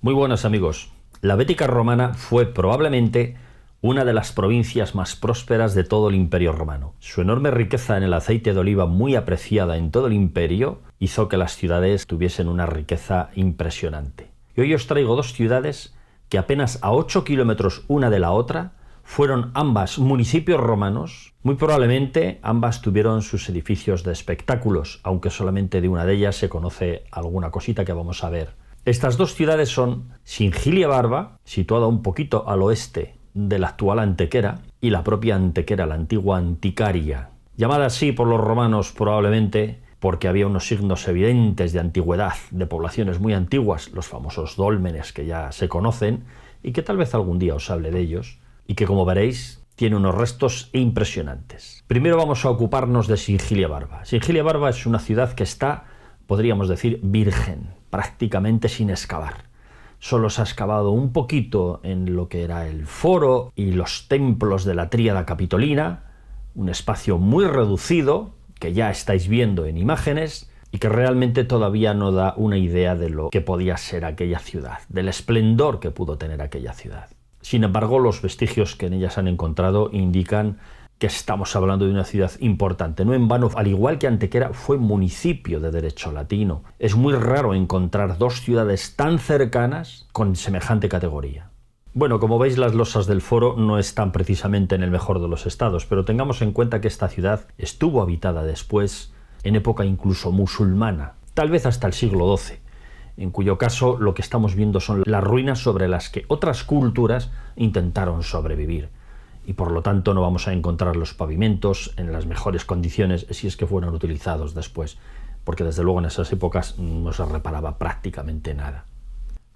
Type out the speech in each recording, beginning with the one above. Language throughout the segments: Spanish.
Muy buenos amigos. La Bética romana fue probablemente una de las provincias más prósperas de todo el Imperio romano. Su enorme riqueza en el aceite de oliva, muy apreciada en todo el imperio, hizo que las ciudades tuviesen una riqueza impresionante. Y hoy os traigo dos ciudades que apenas a 8 kilómetros una de la otra fueron ambas municipios romanos. Muy probablemente ambas tuvieron sus edificios de espectáculos, aunque solamente de una de ellas se conoce alguna cosita que vamos a ver. Estas dos ciudades son Singilia Barba, situada un poquito al oeste de la actual Antequera, y la propia Antequera, la antigua Anticaria, llamada así por los romanos probablemente porque había unos signos evidentes de antigüedad, de poblaciones muy antiguas, los famosos dólmenes que ya se conocen y que tal vez algún día os hable de ellos, y que, como veréis, tiene unos restos impresionantes. Primero vamos a ocuparnos de Singilia Barba. Singilia Barba es una ciudad que está, podríamos decir, virgen, prácticamente sin excavar. Solo se ha excavado un poquito en lo que era el foro y los templos de la Tríada Capitolina, un espacio muy reducido que ya estáis viendo en imágenes y que realmente todavía no da una idea de lo que podía ser aquella ciudad, del esplendor que pudo tener aquella ciudad. Sin embargo, los vestigios que en ella se han encontrado indican que estamos hablando de una ciudad importante. No en vano, al igual que Antequera, fue municipio de derecho latino. Es muy raro encontrar dos ciudades tan cercanas con semejante categoría. Bueno, como veis, las losas del foro no están precisamente en el mejor de los estados, pero tengamos en cuenta que esta ciudad estuvo habitada después, en época incluso musulmana, tal vez hasta el siglo XII, en cuyo caso lo que estamos viendo son las ruinas sobre las que otras culturas intentaron sobrevivir. Y por lo tanto no vamos a encontrar los pavimentos en las mejores condiciones si es que fueron utilizados después, porque desde luego en esas épocas no se reparaba prácticamente nada.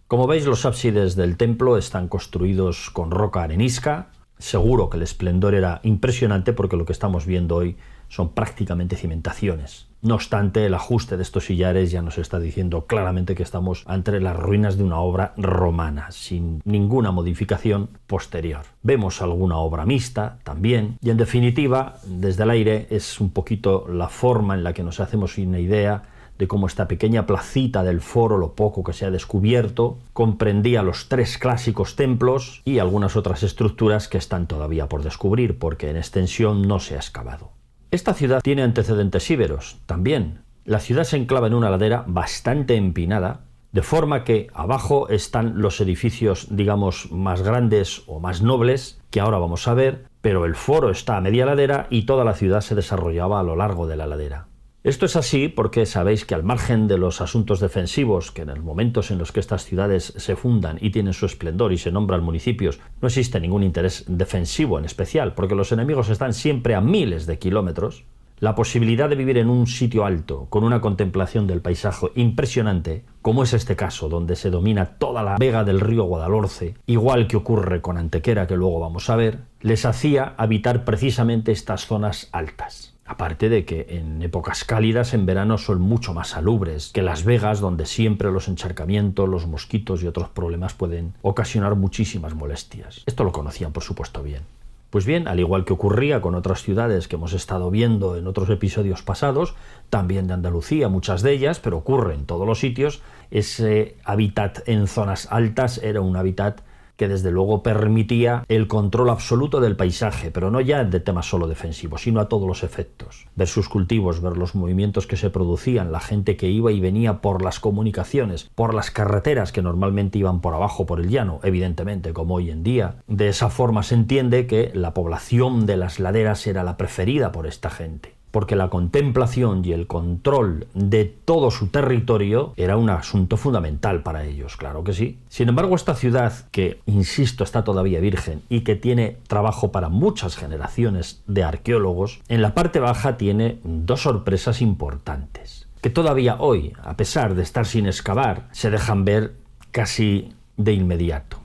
Como veis, los ábsides del templo están construidos con roca arenisca. Seguro que el esplendor era impresionante porque lo que estamos viendo hoy son prácticamente cimentaciones. No obstante, el ajuste de estos sillares ya nos está diciendo claramente que estamos ante las ruinas de una obra romana, sin ninguna modificación posterior. Vemos alguna obra mixta también, y en definitiva, desde el aire es un poquito la forma en la que nos hacemos una idea de cómo esta pequeña placita del foro, lo poco que se ha descubierto, comprendía los 3 clásicos templos y algunas otras estructuras que están todavía por descubrir, porque en extensión no se ha excavado. Esta ciudad tiene antecedentes íberos también. La ciudad se enclava en una ladera bastante empinada, de forma que abajo están los edificios, digamos, más grandes o más nobles, que ahora vamos a ver, pero el foro está a media ladera y toda la ciudad se desarrollaba a lo largo de la ladera. Esto es así porque sabéis que al margen de los asuntos defensivos, que en los momentos en los que estas ciudades se fundan y tienen su esplendor y se nombran municipios, no existe ningún interés defensivo en especial, porque los enemigos están siempre a miles de kilómetros, la posibilidad de vivir en un sitio alto, con una contemplación del paisaje impresionante, como es este caso, donde se domina toda la vega del río Guadalhorce, igual que ocurre con Antequera, que luego vamos a ver, les hacía habitar precisamente estas zonas altas. Aparte de que en épocas cálidas, en verano, son mucho más salubres que las vegas, donde siempre los encharcamientos, los mosquitos y otros problemas pueden ocasionar muchísimas molestias. Esto lo conocían, por supuesto, bien. Pues bien, al igual que ocurría con otras ciudades que hemos estado viendo en otros episodios pasados, también de Andalucía, muchas de ellas, pero ocurre en todos los sitios, ese hábitat en zonas altas era un hábitat que desde luego permitía el control absoluto del paisaje, pero no ya de temas solo defensivos, sino a todos los efectos. Ver sus cultivos, ver los movimientos que se producían, la gente que iba y venía por las comunicaciones, por las carreteras que normalmente iban por abajo, por el llano, evidentemente, como hoy en día. De esa forma se entiende que la población de las laderas era la preferida por esta gente, porque la contemplación y el control de todo su territorio era un asunto fundamental para ellos, claro que sí. Sin embargo, esta ciudad, que, insisto, está todavía virgen y que tiene trabajo para muchas generaciones de arqueólogos, en la parte baja tiene 2 sorpresas importantes, que todavía hoy, a pesar de estar sin excavar, se dejan ver casi de inmediato.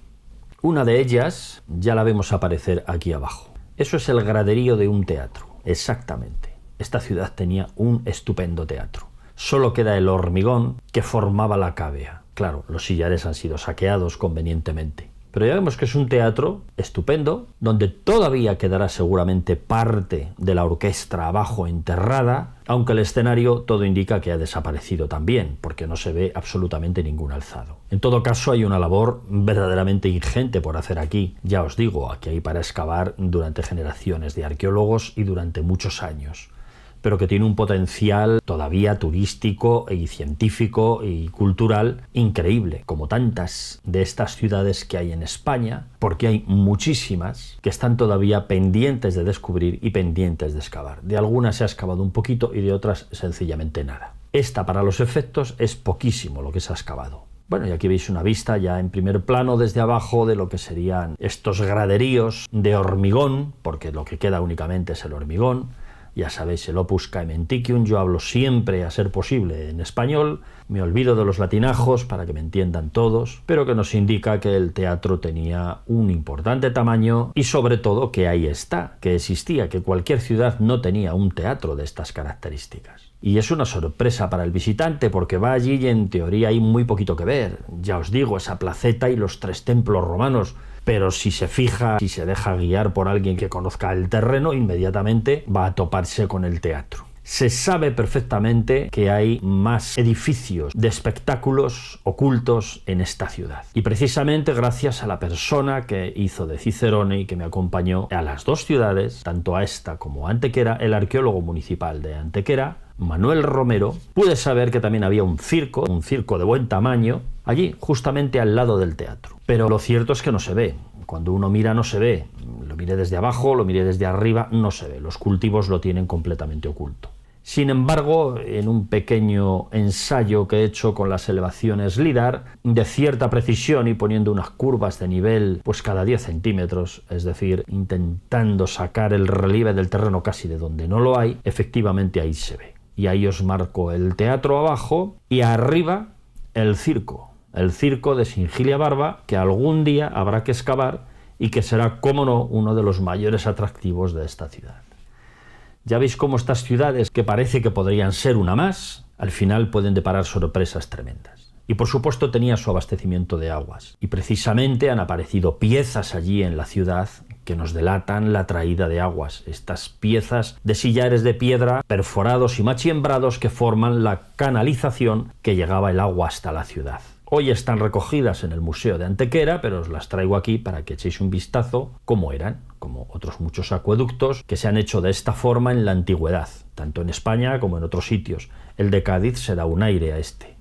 Una de ellas ya la vemos aparecer aquí abajo. Eso es el graderío de un teatro, exactamente. Esta ciudad tenía un estupendo teatro. Solo queda el hormigón que formaba la cávea. Claro, los sillares han sido saqueados convenientemente. Pero ya vemos que es un teatro estupendo, donde todavía quedará seguramente parte de la orquesta abajo enterrada, aunque el escenario todo indica que ha desaparecido también, porque no se ve absolutamente ningún alzado. En todo caso, hay una labor verdaderamente ingente por hacer aquí. Ya os digo, aquí hay para excavar durante generaciones de arqueólogos y durante muchos años, pero que tiene un potencial todavía turístico y científico y cultural increíble, como tantas de estas ciudades que hay en España, porque hay muchísimas que están todavía pendientes de descubrir y pendientes de excavar. De algunas se ha excavado un poquito y de otras sencillamente nada. Esta, para los efectos, es poquísimo lo que se ha excavado. Bueno, y aquí veis una vista ya en primer plano desde abajo de lo que serían estos graderíos de hormigón, porque lo que queda únicamente es el hormigón. Ya sabéis, el Opus Caementicium, yo hablo siempre, a ser posible, en español, me olvido de los latinajos para que me entiendan todos, pero que nos indica que el teatro tenía un importante tamaño y sobre todo que ahí está, que existía, que cualquier ciudad no tenía un teatro de estas características. Y es una sorpresa para el visitante porque va allí y en teoría hay muy poquito que ver. Ya os digo, esa placeta y los 3 templos romanos. Pero si se fija, si se deja guiar por alguien que conozca el terreno, inmediatamente va a toparse con el teatro. Se sabe perfectamente que hay más edificios de espectáculos ocultos en esta ciudad. Y precisamente gracias a la persona que hizo de Cicerone y que me acompañó a las 2 ciudades, tanto a esta como a Antequera, el arqueólogo municipal de Antequera, Manuel Romero, pude saber que también había un circo de buen tamaño, allí, justamente al lado del teatro. Pero lo cierto es que no se ve. Cuando uno mira no se ve. Lo mire desde abajo, lo mire desde arriba, no se ve. Los cultivos lo tienen completamente oculto. Sin embargo, en un pequeño ensayo que he hecho con las elevaciones LIDAR, de cierta precisión y poniendo unas curvas de nivel pues cada 10 centímetros, es decir, intentando sacar el relieve del terreno casi de donde no lo hay, efectivamente ahí se ve. Y ahí os marco el teatro abajo y arriba el circo de Singilia Barba, que algún día habrá que excavar y que será, cómo no, uno de los mayores atractivos de esta ciudad. Ya veis cómo estas ciudades, que parece que podrían ser una más, al final pueden deparar sorpresas tremendas. Y por supuesto tenía su abastecimiento de aguas. Y precisamente han aparecido piezas allí en la ciudad que nos delatan la traída de aguas. Estas piezas de sillares de piedra perforados y machiembrados que forman la canalización que llegaba el agua hasta la ciudad. Hoy están recogidas en el Museo de Antequera, pero os las traigo aquí para que echéis un vistazo cómo eran, como otros muchos acueductos que se han hecho de esta forma en la antigüedad, tanto en España como en otros sitios. El de Cádiz se da un aire a este.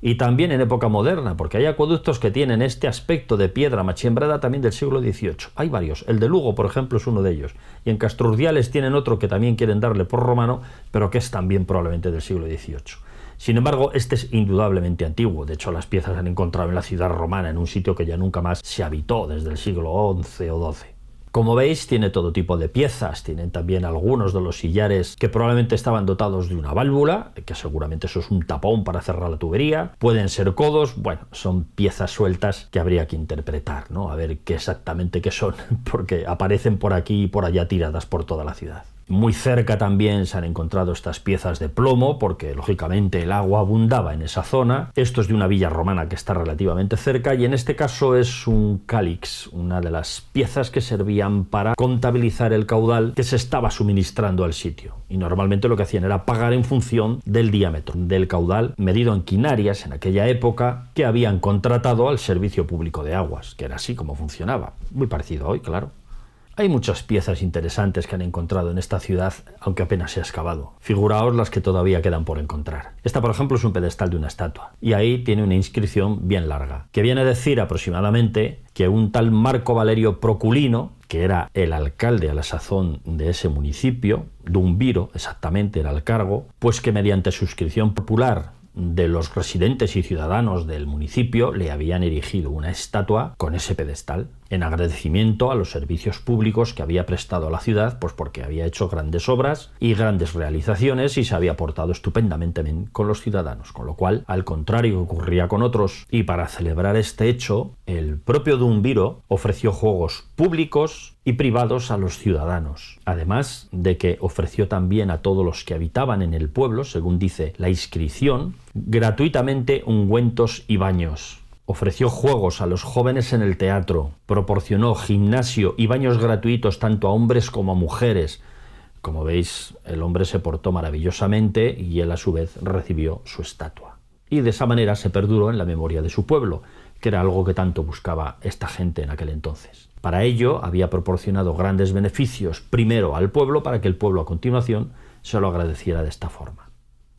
Y también en época moderna, porque hay acueductos que tienen este aspecto de piedra machiembrada también del siglo XVIII. Hay varios. El de Lugo, por ejemplo, es uno de ellos. Y en Castrurdiales tienen otro que también quieren darle por romano, pero que es también probablemente del siglo XVIII. Sin embargo, este es indudablemente antiguo. De hecho, las piezas se han encontrado en la ciudad romana, en un sitio que ya nunca más se habitó desde el siglo XI o XII. Como veis, tiene todo tipo de piezas. Tienen también algunos de los sillares que probablemente estaban dotados de una válvula, que seguramente eso es un tapón para cerrar la tubería. Pueden ser codos. Bueno, son piezas sueltas que habría que interpretar, ¿no? A ver qué exactamente qué son, porque aparecen por aquí y por allá tiradas por toda la ciudad. Muy cerca también se han encontrado estas piezas de plomo, porque lógicamente el agua abundaba en esa zona. Esto es de una villa romana que está relativamente cerca y en este caso es un cálix, una de las piezas que servían para contabilizar el caudal que se estaba suministrando al sitio. Y normalmente lo que hacían era pagar en función del diámetro del caudal medido en quinarias en aquella época que habían contratado al Servicio Público de Aguas, que era así como funcionaba. Muy parecido a hoy, claro. Hay muchas piezas interesantes que han encontrado en esta ciudad, aunque apenas se ha excavado. Figuraos las que todavía quedan por encontrar. Esta, por ejemplo, es un pedestal de una estatua, y ahí tiene una inscripción bien larga, que viene a decir aproximadamente que un tal Marco Valerio Proculino, que era el alcalde a la sazón de ese municipio, Dumbiro exactamente era el cargo, pues que mediante suscripción popular de los residentes y ciudadanos del municipio le habían erigido una estatua con ese pedestal en agradecimiento a los servicios públicos que había prestado a la ciudad, pues porque había hecho grandes obras y grandes realizaciones y se había portado estupendamente bien con los ciudadanos, con lo cual, al contrario que ocurría con otros, y para celebrar este hecho, el propio Dumbiro ofreció juegos públicos y privados a los ciudadanos, además de que ofreció también a todos los que habitaban en el pueblo, según dice la inscripción, gratuitamente ungüentos y baños. ofreció juegos a los jóvenes en el teatro, proporcionó gimnasio y baños gratuitos tanto a hombres como a mujeres. Como veis, el hombre se portó maravillosamente y él a su vez recibió su estatua. Y de esa manera se perduró en la memoria de su pueblo, que era algo que tanto buscaba esta gente en aquel entonces. Para ello había proporcionado grandes beneficios primero al pueblo para que el pueblo a continuación se lo agradeciera de esta forma.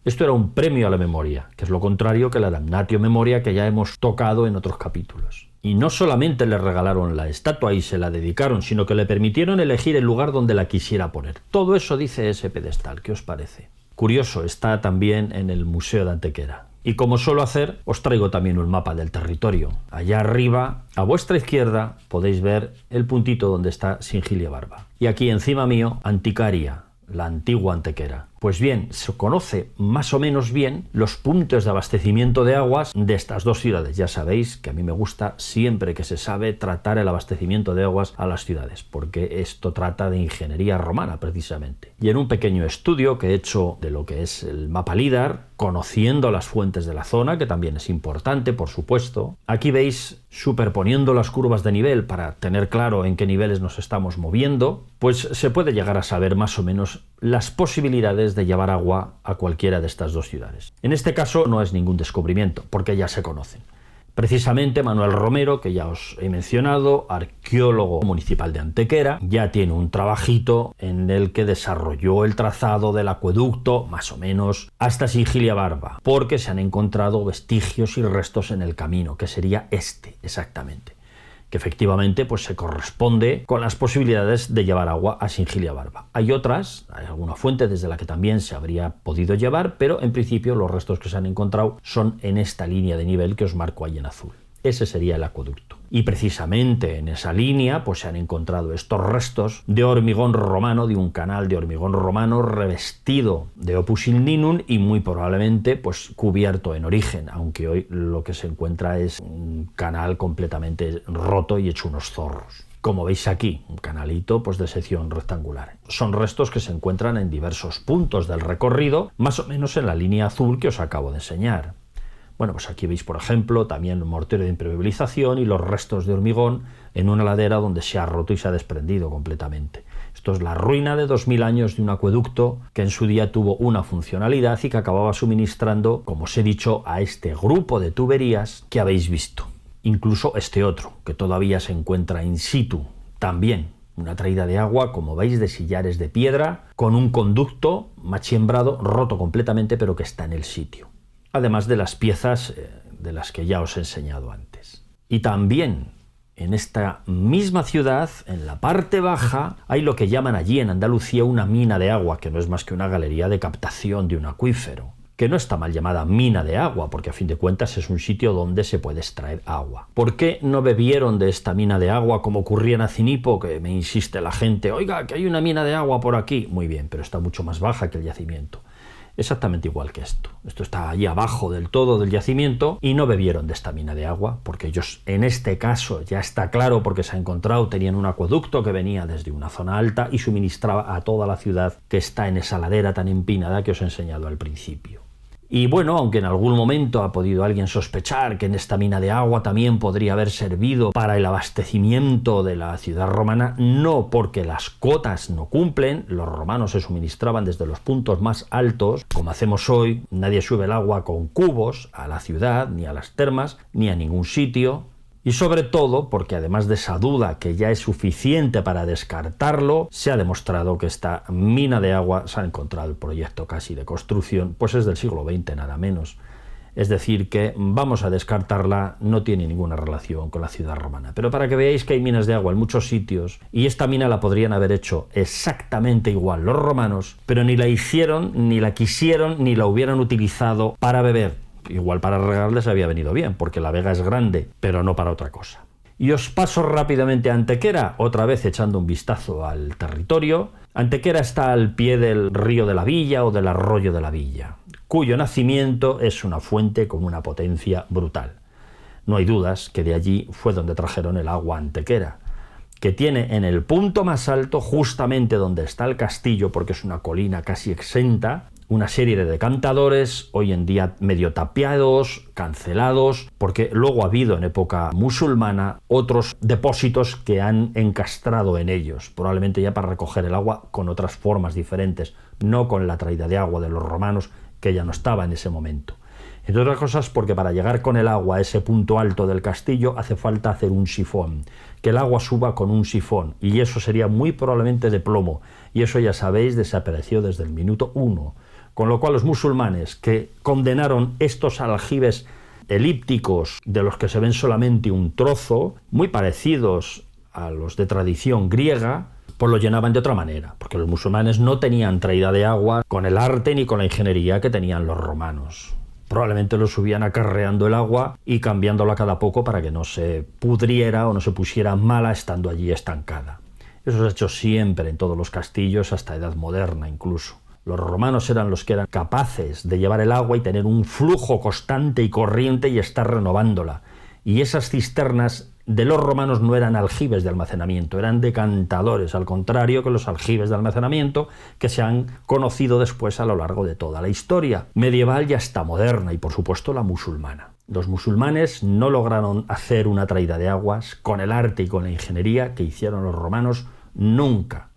Esto era un premio a la memoria, que es lo contrario que la damnatio memoria que ya hemos tocado en otros capítulos. Y no solamente le regalaron la estatua y se la dedicaron, sino que le permitieron elegir el lugar donde la quisiera poner. Todo eso dice ese pedestal, ¿qué os parece? Curioso, está también en el Museo de Antequera. Y como suelo hacer, os traigo también un mapa del territorio. Allá arriba, a vuestra izquierda, podéis ver el puntito donde está Singilia Barba. Y aquí encima mío, Anticaria, la antigua Antequera. Pues bien, se conoce más o menos bien los puntos de abastecimiento de aguas de estas dos ciudades. Ya sabéis que a mí me gusta siempre que se sabe tratar el abastecimiento de aguas a las ciudades, porque esto trata de ingeniería romana precisamente. Y en un pequeño estudio que he hecho de lo que es el mapa LIDAR, conociendo las fuentes de la zona, que también es importante, por supuesto, aquí veis superponiendo las curvas de nivel para tener claro en qué niveles nos estamos moviendo, pues se puede llegar a saber más o menos las posibilidades de llevar agua a cualquiera de estas dos ciudades. En este caso no es ningún descubrimiento, porque ya se conocen. Precisamente Manuel Romero, que ya os he mencionado, arqueólogo municipal de Antequera, ya tiene un trabajito en el que desarrolló el trazado del acueducto, más o menos, hasta Singilia Barba, porque se han encontrado vestigios y restos en el camino, que sería este, exactamente, que efectivamente pues se corresponde con las posibilidades de llevar agua a Singilia Barba. Hay otras, hay alguna fuente desde la que también se habría podido llevar, pero en principio los restos que se han encontrado son en esta línea de nivel que os marco ahí en azul. Ese sería el acueducto. Y precisamente en esa línea pues se han encontrado estos restos de hormigón romano, de un canal de hormigón romano revestido de opus igninum y muy probablemente pues cubierto en origen, aunque hoy lo que se encuentra es un canal completamente roto y hecho unos zorros. Como veis aquí, un canalito pues de sección rectangular. Son restos que se encuentran en diversos puntos del recorrido, más o menos en la línea azul que os acabo de enseñar. Bueno, pues aquí veis, por ejemplo, también un mortero de impermeabilización y los restos de hormigón en una ladera donde se ha roto y se ha desprendido completamente. Esto es la ruina de 2000 años de un acueducto que en su día tuvo una funcionalidad y que acababa suministrando, como os he dicho, a este grupo de tuberías que habéis visto. Incluso este otro, que todavía se encuentra in situ, también una traída de agua, como veis, de sillares de piedra, con un conducto machembrado, roto completamente, pero que está en el sitio. Además de las piezas de las que ya os he enseñado antes. Y también en esta misma ciudad, en la parte baja, hay lo que llaman allí en Andalucía una mina de agua, que no es más que una galería de captación de un acuífero, que no está mal llamada mina de agua, porque a fin de cuentas es un sitio donde se puede extraer agua. ¿Por qué no bebieron de esta mina de agua como ocurría en Acinipo, que me insiste la gente, oiga, que hay una mina de agua por aquí? Muy bien, pero está mucho más baja que el yacimiento. Exactamente igual que esto. Esto está allí abajo del todo del yacimiento y no bebieron de esta mina de agua porque ellos, en este caso, ya está claro porque se ha encontrado, tenían un acueducto que venía desde una zona alta y suministraba a toda la ciudad que está en esa ladera tan empinada que os he enseñado al principio. Y bueno, aunque en algún momento ha podido alguien sospechar que en esta mina de agua también podría haber servido para el abastecimiento de la ciudad romana, no, porque las cotas no cumplen, los romanos se suministraban desde los puntos más altos, como hacemos hoy, nadie sube el agua con cubos a la ciudad, ni a las termas, ni a ningún sitio. Y sobre todo, porque además de esa duda que ya es suficiente para descartarlo, se ha demostrado que esta mina de agua, se ha encontrado el proyecto casi de construcción, pues es del siglo XX nada menos. Es decir, que vamos a descartarla, no tiene ninguna relación con la ciudad romana. Pero para que veáis que hay minas de agua en muchos sitios, y esta mina la podrían haber hecho exactamente igual los romanos, pero ni la hicieron, ni la quisieron, ni la hubieran utilizado para beber. Igual para regar les había venido bien, porque la vega es grande, pero no para otra cosa. Y os paso rápidamente a Antequera, otra vez echando un vistazo al territorio. Antequera está al pie del río de la Villa o del arroyo de la Villa, cuyo nacimiento es una fuente con una potencia brutal. No hay dudas que de allí fue donde trajeron el agua a Antequera, que tiene en el punto más alto, justamente donde está el castillo, porque es una colina casi exenta, una serie de decantadores, hoy en día medio tapiados, cancelados, porque luego ha habido en época musulmana otros depósitos que han encastrado en ellos, probablemente ya para recoger el agua con otras formas diferentes, no con la traída de agua de los romanos, que ya no estaba en ese momento. Entre otras cosas porque para llegar con el agua a ese punto alto del castillo hace falta hacer un sifón, que el agua suba con un sifón, y eso sería muy probablemente de plomo, y eso ya sabéis desapareció desde el minuto 1. Con lo cual los musulmanes que condenaron estos aljibes elípticos de los que se ven solamente un trozo, muy parecidos a los de tradición griega, pues lo llenaban de otra manera, porque los musulmanes no tenían traída de agua con el arte ni con la ingeniería que tenían los romanos. Probablemente lo subían acarreando el agua y cambiándola cada poco para que no se pudriera o no se pusiera mala estando allí estancada. Eso se ha hecho siempre en todos los castillos, hasta edad moderna incluso. Los romanos eran los que eran capaces de llevar el agua y tener un flujo constante y corriente y estar renovándola. Y esas cisternas de los romanos no eran aljibes de almacenamiento, eran decantadores, al contrario que los aljibes de almacenamiento que se han conocido después a lo largo de toda la historia medieval y hasta moderna, y por supuesto la musulmana. Los musulmanes no lograron hacer una traída de aguas con el arte y con la ingeniería que hicieron los romanos nunca.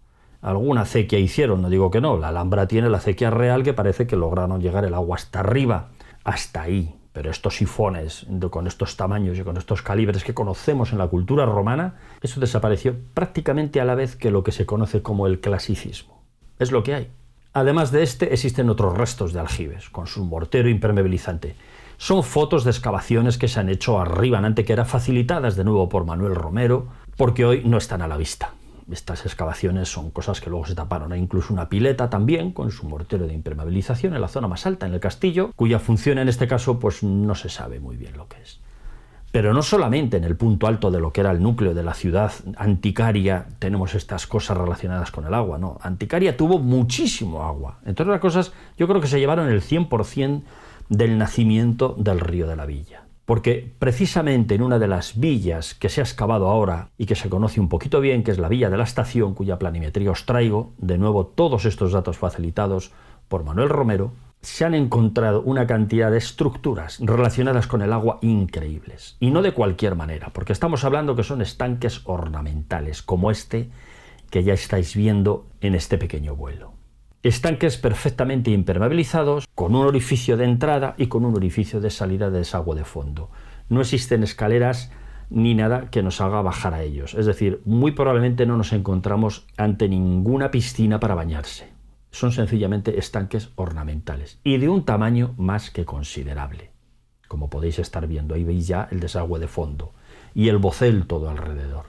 Alguna acequia hicieron, no digo que no, la Alhambra tiene la acequia real que parece que lograron llegar el agua hasta arriba, hasta ahí. Pero estos sifones, con estos tamaños y con estos calibres que conocemos en la cultura romana, eso desapareció prácticamente a la vez que lo que se conoce como el clasicismo. Es lo que hay. Además de este, existen otros restos de aljibes, con su mortero impermeabilizante. Son fotos de excavaciones que se han hecho arriba en Antequera, facilitadas de nuevo por Manuel Romero, porque hoy no están a la vista. Estas excavaciones son cosas que luego se taparon. Hay incluso una pileta también con su mortero de impermeabilización en la zona más alta, en el castillo, cuya función en este caso pues no se sabe muy bien lo que es. Pero no solamente en el punto alto de lo que era el núcleo de la ciudad Anticaria tenemos estas cosas relacionadas con el agua, no. Anticaria tuvo muchísimo agua. Entre otras cosas, yo creo que se llevaron el 100% del nacimiento del río de la Villa. Porque precisamente en una de las villas que se ha excavado ahora y que se conoce un poquito bien, que es la Villa de la Estación, cuya planimetría os traigo, de nuevo todos estos datos facilitados por Manuel Romero, se han encontrado una cantidad de estructuras relacionadas con el agua increíbles. Y no de cualquier manera, porque estamos hablando que son estanques ornamentales, como este que ya estáis viendo en este pequeño vuelo. Estanques perfectamente impermeabilizados, con un orificio de entrada y con un orificio de salida de desagüe de fondo. No existen escaleras ni nada que nos haga bajar a ellos. Es decir, muy probablemente no nos encontramos ante ninguna piscina para bañarse. Son sencillamente estanques ornamentales y de un tamaño más que considerable. Como podéis estar viendo, ahí veis ya el desagüe de fondo y el bocel todo alrededor.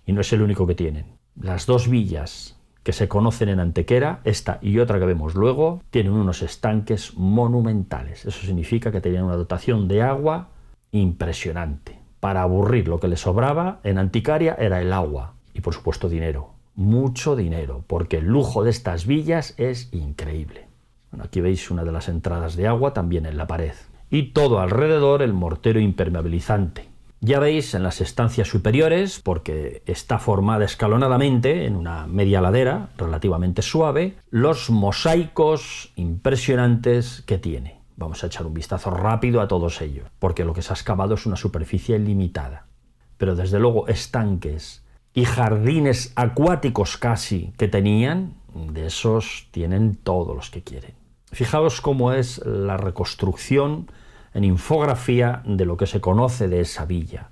Y no es el único que tienen. Las dos villas que se conocen en Antequera, esta y otra que vemos luego, tienen unos estanques monumentales. Eso significa que tenían una dotación de agua impresionante. Para aburrir, lo que les sobraba en Anticaria era el agua y por supuesto dinero, mucho dinero, porque el lujo de estas villas es increíble. Bueno, aquí veis una de las entradas de agua también en la pared y todo alrededor el mortero impermeabilizante. Ya veis en las estancias superiores, porque está formada escalonadamente en una media ladera relativamente suave, los mosaicos impresionantes que tiene. Vamos a echar un vistazo rápido a todos ellos, porque lo que se ha excavado es una superficie limitada. Pero desde luego estanques y jardines acuáticos casi que tenían, de esos tienen todos los que quieren. Fijaos cómo es la reconstrucción en infografía de lo que se conoce de esa villa.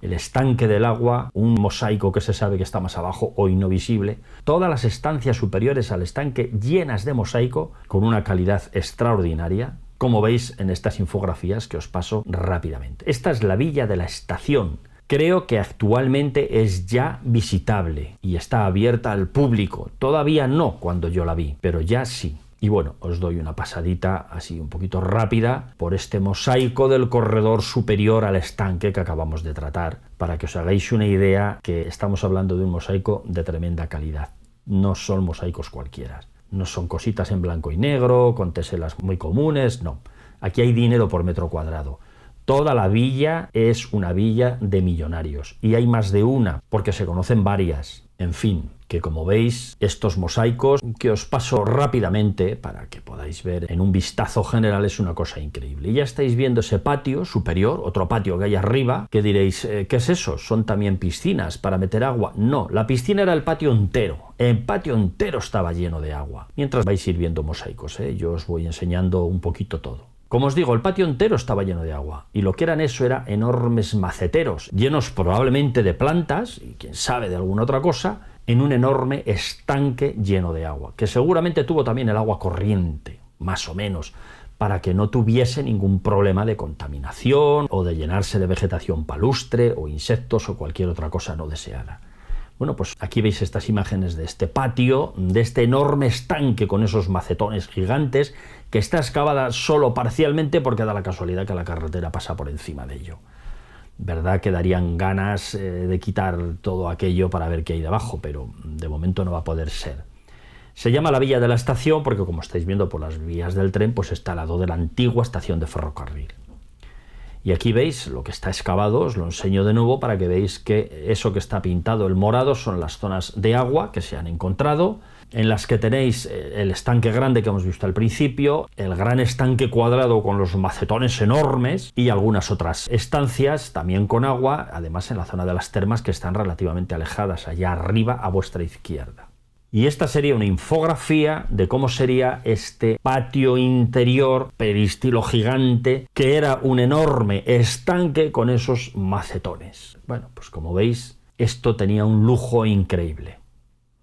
El estanque del agua, un mosaico que se sabe que está más abajo, hoy no visible, todas las estancias superiores al estanque llenas de mosaico, con una calidad extraordinaria, como veis en estas infografías que os paso rápidamente. Esta es la Villa de la Estación. Creo que actualmente es ya visitable y está abierta al público. Todavía no cuando yo la vi, pero ya sí. Y bueno, os doy una pasadita así un poquito rápida por este mosaico del corredor superior al estanque que acabamos de tratar, para que os hagáis una idea que estamos hablando de un mosaico de tremenda calidad. No son mosaicos cualquiera, no son cositas en blanco y negro, con teselas muy comunes, no. Aquí hay dinero por metro cuadrado. Toda la villa es una villa de millonarios y hay más de una, porque se conocen varias. En fin, que como veis, estos mosaicos, que os paso rápidamente para que podáis ver en un vistazo general, es una cosa increíble. Y ya estáis viendo ese patio superior, otro patio que hay arriba, que diréis, ¿qué es eso? ¿Son también piscinas para meter agua? No, la piscina era el patio entero. El patio entero estaba lleno de agua. Mientras vais a ir viendo mosaicos, yo os voy enseñando un poquito todo. Como os digo, el patio entero estaba lleno de agua, y lo que eran eso era enormes maceteros, llenos probablemente de plantas, y quién sabe de alguna otra cosa, en un enorme estanque lleno de agua, que seguramente tuvo también el agua corriente, más o menos, para que no tuviese ningún problema de contaminación o de llenarse de vegetación palustre o insectos o cualquier otra cosa no deseada. Bueno, pues aquí veis estas imágenes de este patio, de este enorme estanque con esos macetones gigantes, que está excavada solo parcialmente porque da la casualidad que la carretera pasa por encima de ello. ¿Verdad que darían ganas de quitar todo aquello para ver qué hay debajo? Pero de momento no va a poder ser. Se llama la Villa de la Estación porque, como estáis viendo por las vías del tren, pues está al lado de la antigua estación de ferrocarril. Y aquí veis lo que está excavado, os lo enseño de nuevo para que veáis que eso que está pintado, el morado, son las zonas de agua que se han encontrado, en las que tenéis el estanque grande que hemos visto al principio, el gran estanque cuadrado con los macetones enormes y algunas otras estancias también con agua, además en la zona de las termas que están relativamente alejadas, allá arriba a vuestra izquierda. Y esta sería una infografía de cómo sería este patio interior peristilo gigante, que era un enorme estanque con esos macetones. Bueno, pues como veis, esto tenía un lujo increíble.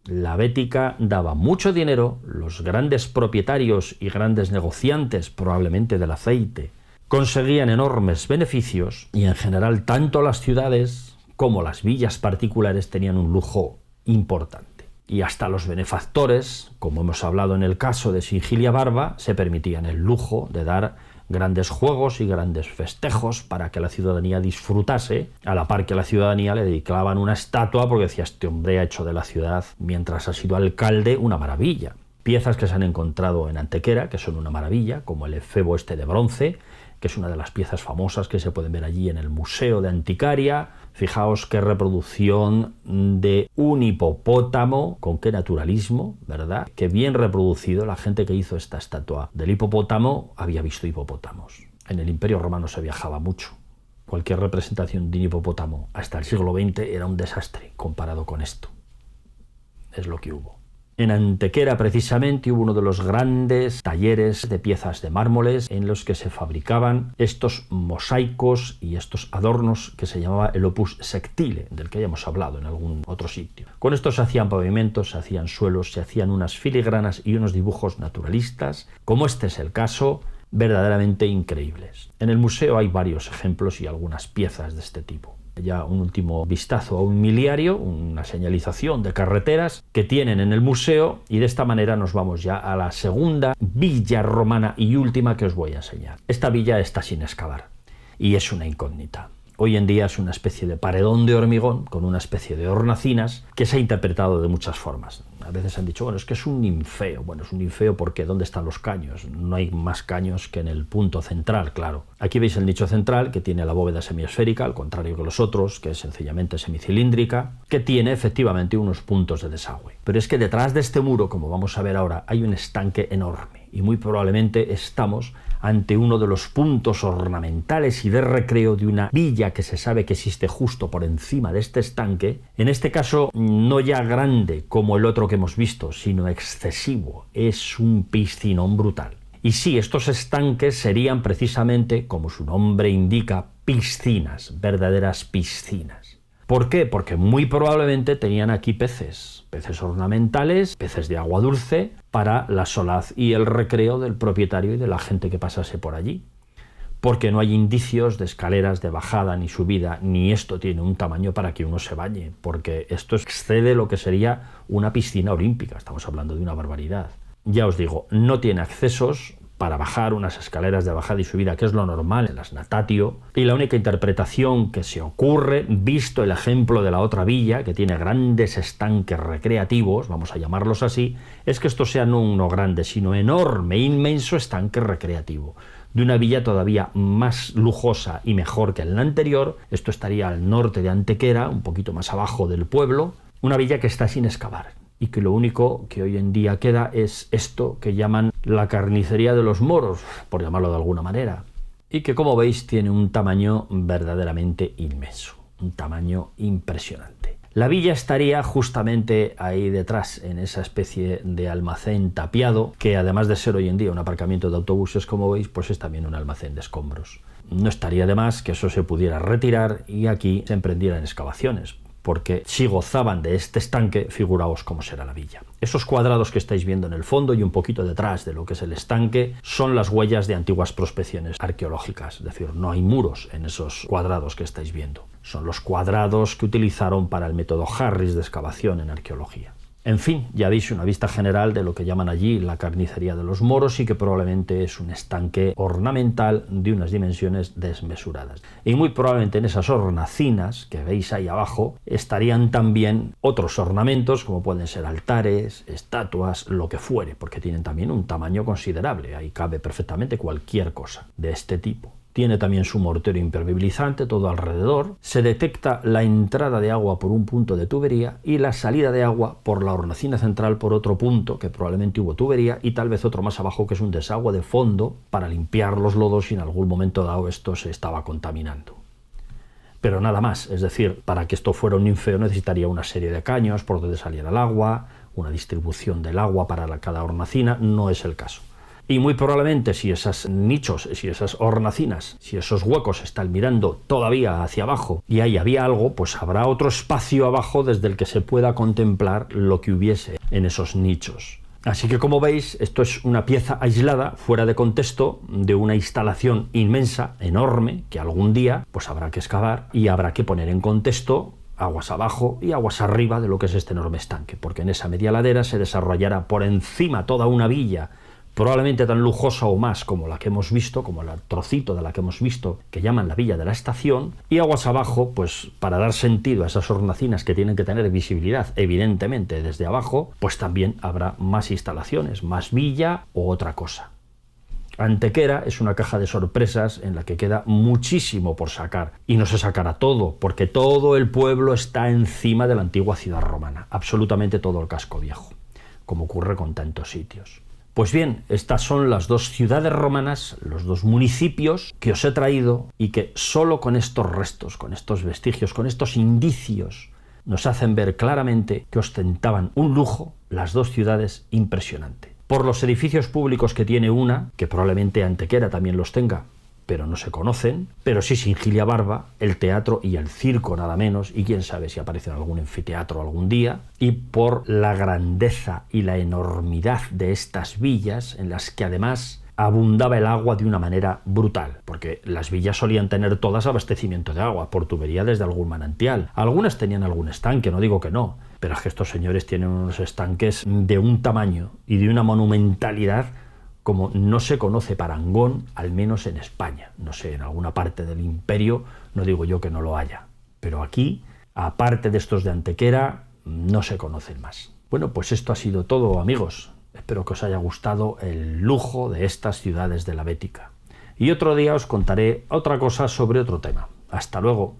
La Bética daba mucho dinero, los grandes propietarios y grandes negociantes, probablemente del aceite, conseguían enormes beneficios y en general tanto las ciudades como las villas particulares tenían un lujo importante. Y hasta los benefactores, como hemos hablado en el caso de Singilia Barba, se permitían el lujo de dar grandes juegos y grandes festejos para que la ciudadanía disfrutase, a la par que la ciudadanía le dedicaban una estatua porque decía, este hombre ha hecho de la ciudad, mientras ha sido alcalde, una maravilla. Piezas que se han encontrado en Antequera, que son una maravilla, como el efebo este de bronce, que es una de las piezas famosas que se pueden ver allí en el Museo de Anticaria. Fijaos qué reproducción de un hipopótamo, con qué naturalismo, ¿verdad? Qué bien reproducido. La gente que hizo esta estatua del hipopótamo había visto hipopótamos. En el Imperio Romano se viajaba mucho. Cualquier representación de un hipopótamo hasta el siglo XX era un desastre comparado con esto. Es lo que hubo. En Antequera, precisamente, hubo uno de los grandes talleres de piezas de mármoles en los que se fabricaban estos mosaicos y estos adornos que se llamaba el opus sectile, del que ya hemos hablado en algún otro sitio. Con esto se hacían pavimentos, se hacían suelos, se hacían unas filigranas y unos dibujos naturalistas, como este es el caso, verdaderamente increíbles. En el museo hay varios ejemplos y algunas piezas de este tipo. Ya un último vistazo a un miliario, una señalización de carreteras que tienen en el museo, y de esta manera nos vamos ya a la segunda villa romana y última que os voy a enseñar. Esta villa está sin excavar y es una incógnita. Hoy en día es una especie de paredón de hormigón con una especie de hornacinas que se ha interpretado de muchas formas. A veces han dicho, bueno, es que es un ninfeo. Bueno, es un ninfeo porque ¿dónde están los caños? No hay más caños que en el punto central, claro. Aquí veis el nicho central, que tiene la bóveda semiesférica, al contrario que los otros, que es sencillamente semicilíndrica, que tiene efectivamente unos puntos de desagüe. Pero es que detrás de este muro, como vamos a ver ahora, hay un estanque enorme y muy probablemente estamos ante uno de los puntos ornamentales y de recreo de una villa que se sabe que existe justo por encima de este estanque, en este caso no ya grande como el otro que hemos visto, sino excesivo. Es un piscinón brutal. Y sí, estos estanques serían precisamente, como su nombre indica, piscinas, verdaderas piscinas. ¿Por qué? Porque muy probablemente tenían aquí peces ornamentales, peces de agua dulce, para la solaz y el recreo del propietario y de la gente que pasase por allí. Porque no hay indicios de escaleras de bajada ni subida, ni esto tiene un tamaño para que uno se bañe, porque esto excede lo que sería una piscina olímpica, estamos hablando de una barbaridad. Ya os digo, no tiene accesos para bajar, unas escaleras de bajada y subida, que es lo normal en las natatio, y la única interpretación que se ocurre, visto el ejemplo de la otra villa, que tiene grandes estanques recreativos, vamos a llamarlos así, es que esto sea no uno grande, sino enorme, inmenso estanque recreativo, de una villa todavía más lujosa y mejor que en la anterior. Esto estaría al norte de Antequera, un poquito más abajo del pueblo, Una villa que está sin excavar y que lo único que hoy en día queda es esto que llaman la carnicería de los moros, por llamarlo de alguna manera, y que, como veis, tiene un tamaño verdaderamente inmenso, un tamaño impresionante. La villa estaría justamente ahí detrás, en esa especie de almacén tapiado, que además de ser hoy en día un aparcamiento de autobuses, como veis, pues es también un almacén de escombros. No estaría de más que eso se pudiera retirar y aquí se emprendieran excavaciones, porque si gozaban de este estanque, figuraos cómo será la villa. Esos cuadrados que estáis viendo en el fondo y un poquito detrás de lo que es el estanque son las huellas de antiguas prospecciones arqueológicas, es decir, no hay muros en esos cuadrados que estáis viendo. Son los cuadrados que utilizaron para el método Harris de excavación en arqueología. En fin, ya veis una vista general de lo que llaman allí la carnicería de los moros y que probablemente es un estanque ornamental de unas dimensiones desmesuradas. Y muy probablemente en esas hornacinas que veis ahí abajo estarían también otros ornamentos como pueden ser altares, estatuas, lo que fuere, porque tienen también un tamaño considerable. Ahí cabe perfectamente cualquier cosa de este tipo. Tiene también su mortero impermeabilizante todo alrededor. Se detecta la entrada de agua por un punto de tubería y la salida de agua por la hornacina central por otro punto, que probablemente hubo tubería, y tal vez otro más abajo que es un desagüe de fondo para limpiar los lodos si en algún momento dado esto se estaba contaminando. Pero nada más, es decir, para que esto fuera un ninfeo necesitaría una serie de caños por donde saliera el agua, una distribución del agua para cada hornacina. No es el caso. Y muy probablemente si esos nichos, si esas hornacinas, si esos huecos están mirando todavía hacia abajo y ahí había algo, pues habrá otro espacio abajo desde el que se pueda contemplar lo que hubiese en esos nichos. Así que, como veis, esto es una pieza aislada, fuera de contexto, de una instalación inmensa, enorme, que algún día pues habrá que excavar y habrá que poner en contexto aguas abajo y aguas arriba de lo que es este enorme estanque, porque en esa media ladera se desarrollará por encima toda una villa probablemente tan lujosa o más como la que hemos visto, como el trocito de la que hemos visto, que llaman la Villa de la Estación, y aguas abajo, pues para dar sentido a esas hornacinas que tienen que tener visibilidad, evidentemente desde abajo, pues también habrá más instalaciones, más villa o otra cosa. Antequera es una caja de sorpresas en la que queda muchísimo por sacar, y no se sacará todo, porque todo el pueblo está encima de la antigua ciudad romana, absolutamente todo el casco viejo, como ocurre con tantos sitios. Pues bien, estas son las dos ciudades romanas, los dos municipios que os he traído y que solo con estos restos, con estos vestigios, con estos indicios, nos hacen ver claramente que ostentaban un lujo, las dos ciudades, impresionante. Por los edificios públicos que tiene una, que probablemente Antequera también los tenga, pero no se conocen, pero sí Singilia Barba, el teatro y el circo nada menos, y quién sabe si aparece en algún anfiteatro algún día, y por la grandeza y la enormidad de estas villas, en las que además abundaba el agua de una manera brutal, porque las villas solían tener todas abastecimiento de agua, por tubería desde algún manantial. Algunas tenían algún estanque, no digo que no, pero es que estos señores tienen unos estanques de un tamaño y de una monumentalidad como no se conoce parangón, al menos en España. No sé, en alguna parte del imperio, no digo yo que no lo haya. Pero aquí, aparte de estos de Antequera, no se conocen más. Bueno, pues esto ha sido todo, amigos. Espero que os haya gustado el lujo de estas ciudades de la Bética. Y otro día os contaré otra cosa sobre otro tema. Hasta luego.